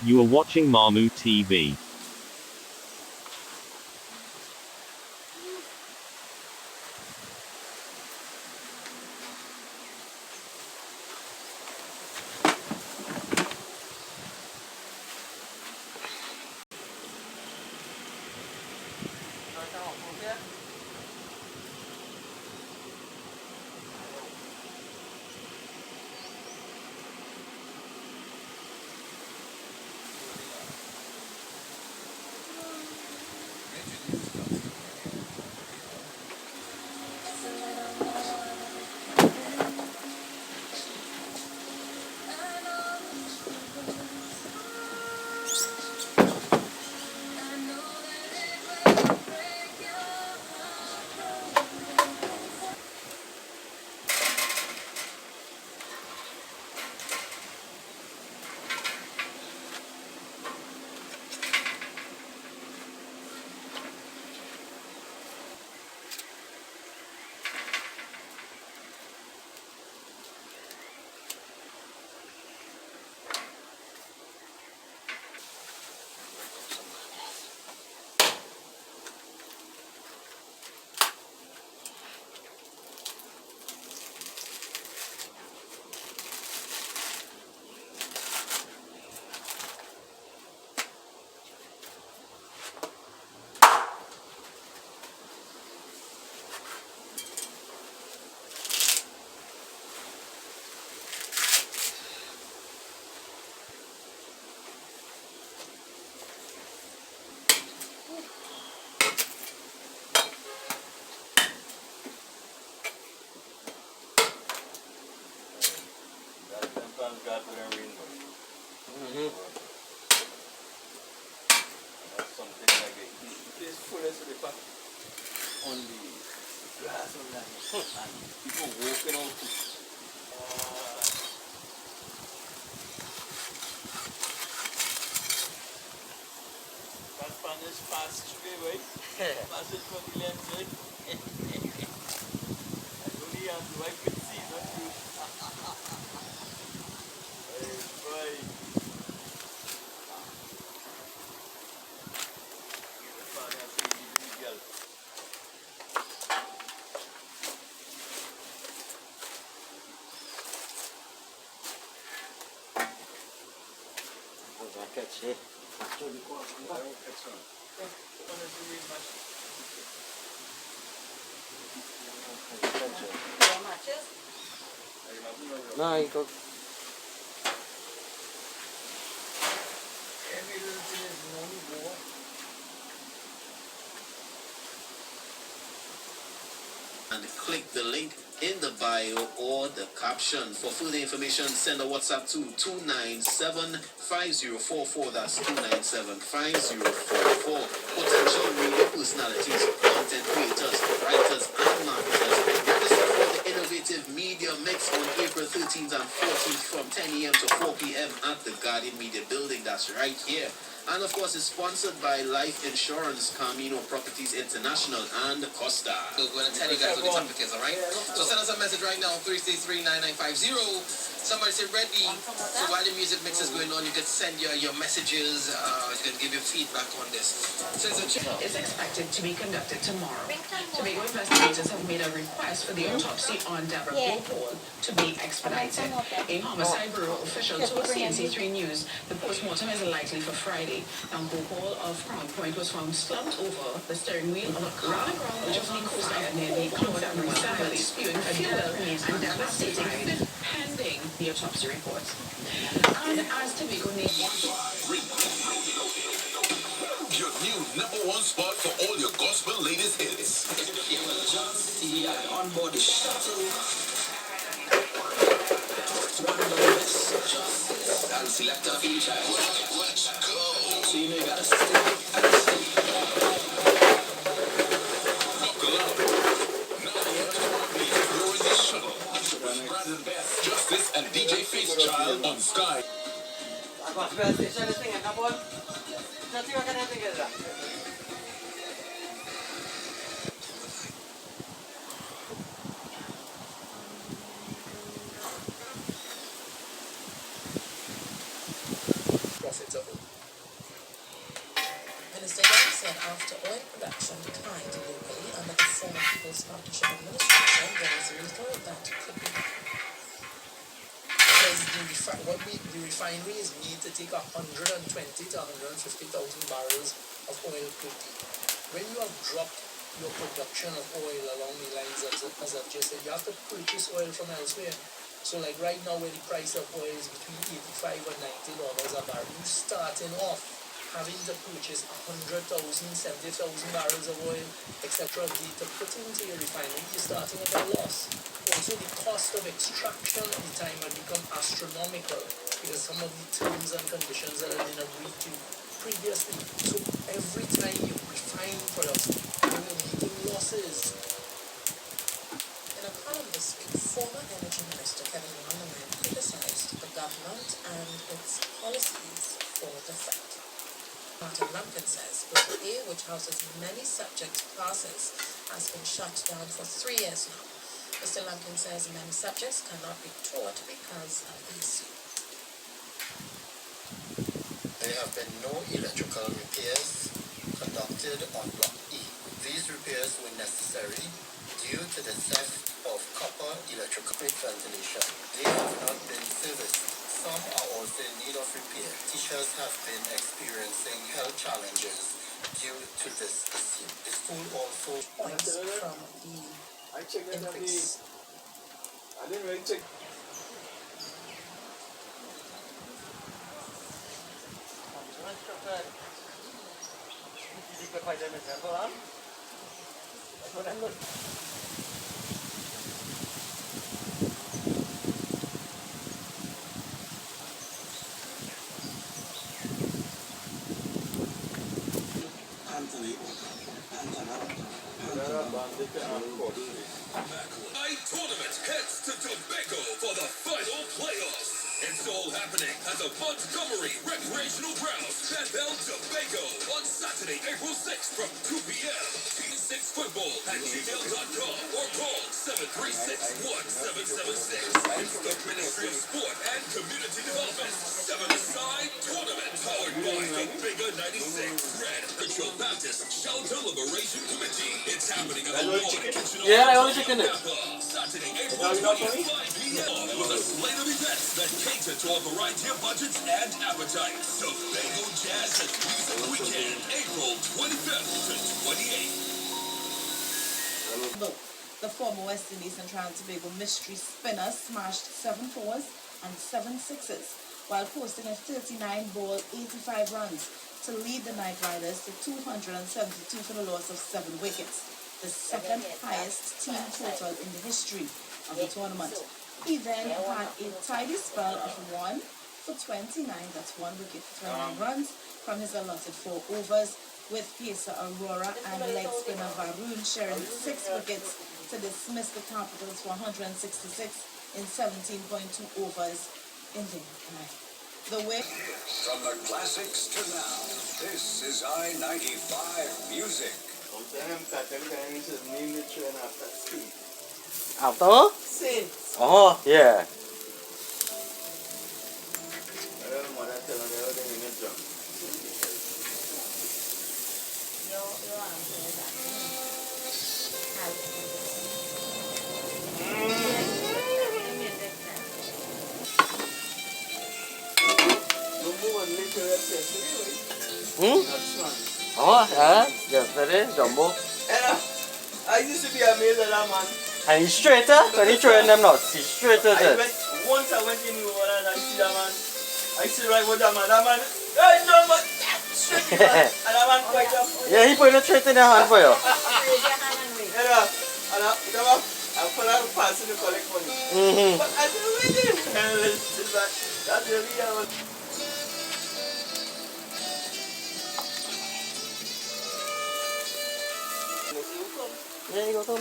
You are watching Mamoo TV. That's something like it. This fullness of the pack on the grass on that. And people walking out. That pan is fast straight away. Pass it from the left side. And only as the wife could see, not you. Hey, boy. Catch it. No, you go. And click the link in the bio or the caption. For further information, send a WhatsApp to 297-5044. That's 297-5044. Potential radio personalities, content creators, writers, and marketers. Register for the Innovative Media Mix on April 13th and 14th from 10 a.m. to 4 p.m. at the Guardian Media Building. That's right here. And of course, it's sponsored by Life Insurance, Camino Properties International, and Costa. So we're going to tell you guys what the topic is, all right? So send us a message right now, 363-9950. Somebody say ready. So while the music mix is going on, you can send your messages. You can give your feedback on this. So is expected to be conducted tomorrow. Tobago investigators have made a request for the autopsy on Deborah Bakaw to be expedited. A homicide bureau official told CNC3 News the postmortem is likely for Friday. Now, Bakaw of Crown Point was found slumped over the steering wheel of a car, which was on coast near the Confederate family, spewing fuel and devastating pending the autopsy report. And as Tobago needs your new #1 spot for all your gospel latest hits. On board the shuttle. I'll select a feature. Let's go. So you know you gotta stick. Buckle up. Now you're in the shuttle. With Brandon Best, Justice, and DJ Face Child on Sky. Press it up. the Scottish administration, there is little that could be done. Because the refineries need to take 120 to 150,000 barrels of oil per day. When you have dropped your production of oil along the lines as I've just said, you have to purchase oil from elsewhere. So like right now where the price of oil is between $85 and $90 a barrel, you starting off having to purchase 100,000, 70,000 barrels of oil, etc. to put into your refinery, you're starting at a loss. Also, the cost of extraction at the time had become astronomical because some of the terms and conditions that had been agreed to previously. So every time you refine products, you're making losses. In a column this week, former Energy Minister Kevin Mamoo criticized the government and its policies for the threat. Martin Lumpkin says BBQ, which houses many subject classes, has been shut down for 3 years now. Mr. Lumpkin says many subjects cannot be taught because of the issue. There have been no electrical repairs conducted on Block E. These repairs were necessary due to the theft of copper electrical ventilation. They have not been serviced. Some are also in need of repair. Teachers have been experiencing health challenges due to this issue. The school also Points from the I checked it on increase. I didn't really check. Night tournament heads to Tobago for the final playoffs. It's all happening at the Montgomery Recreational Grounds, Bethel, Tobago, on Saturday, April 6th from 2 p.m. Team6football@gmail.com or call 736-1776. It's the Ministry of Sport and Community Development 7-a-side tournament powered by Tobago 96 Red Ritual Baptist Shelter Liberation Committee. It's happening at the Lord Kitchen. Yeah, I only chicken it. Saturday, April 25 p.m. with a slate of events that cater to a variety of budgets and appetites. Tobago Jazz and Music Weekend, April 25th to 28th. The former West Indies and Trinidad and Tobago mystery spinner smashed 7 fours and 7 sixes while posting a 39-ball 85 runs to lead the Night Riders to 272 for the loss of 7 wickets, the second highest team total in the history of the tournament. He then had a tidy spell of 1 for 29, that's 1 wicket for 29 runs from his allotted 4 overs, with pacer Aurora and leg spinner Varun sharing 6 wickets to dismiss the Capitals for 166 in 17.2 overs in the night. The way from the classics to now, this is I-95 Music. After? Oh, yeah. Oh, yeah. Yesterday, Jumbo. I used to be amazed at that man. And he's straighter. When he throwing them nuts, he's straighter. Once I went in the water and I see that man. I see right with that man. That man, hey, no, man, straight man. And that man quite up. Yeah, he put a straight in the hand for you. Yeah, and I put out a pass to collect money. But I didn't win it. That's really Yeah, you go Tom.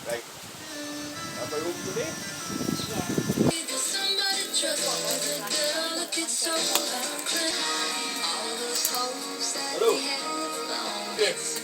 Right. Have I room today? Hello. Yes.